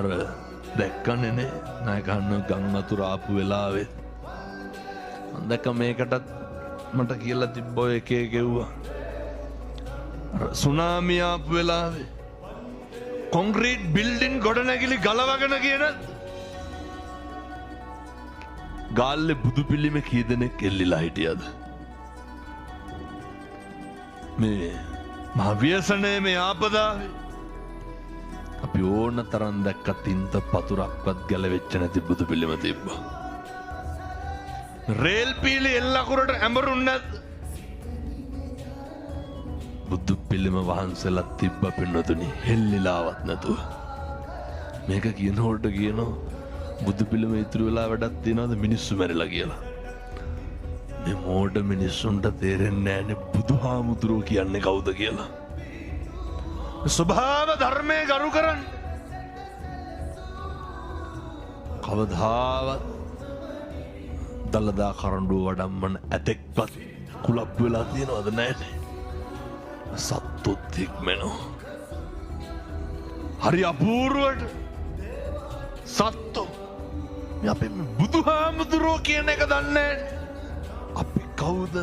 අර දැක්කනේ නේ නායකහන්න ගම් වතුර ආපු වෙලාවේ මම දැක්ක මේකටත් මට කියලා තිබ්බ ඔය එකේ ගෙව්වා අර සුනාමි ආපු වෙලාවේ කොන්ක්‍රීට් බිල්ඩින් ගොඩනැගිලි ගලවගෙන කියන ගාල්ලේ බුදු පිළිම කී දෙනෙක් එල්ලිලා හිටියද මේ මහ ව්‍යසනයේ මේ ආපදාවේ අපි ඕන තරම් දැක්කත් ඉන්ත පතුරක්වත් ගැලවෙච්ච නැති බුදු පිළිම තිබ්බා. රේල් පීලි එල්ලකුරට ඇඹරුන් නැද්ද? බුදු පිළිම වහන්සේලා තිබ්බ පින්නතුනි හෙල්ලිලාවත් නැතුව. මේක කියනකොට කියනවා බුදු පිළිම ඉතුරු වෙලා වැඩක් තියනවාද මිනිස්සු මැරිලා කියලා. මේ මෝඩ මිනිස්සුන්ට තේරෙන්නේ නැහැනේ බුදුහාමුදුරුවෝ කියන්නේ කවුද කියලා. ස්වභාව ධර්මය ගරු කරන්න කවදාවත් දළදා කරඬුව වඩම්මන ඇතෙක්වත් කුලප් වෙලා තියෙනවද නැහැනේ සත්තුත් ඉක්මනෝ හරි අපූර්වට සත්තු අපි බුදුහාමුදුරුවෝ කියන එක දන්නේ අපි කවුද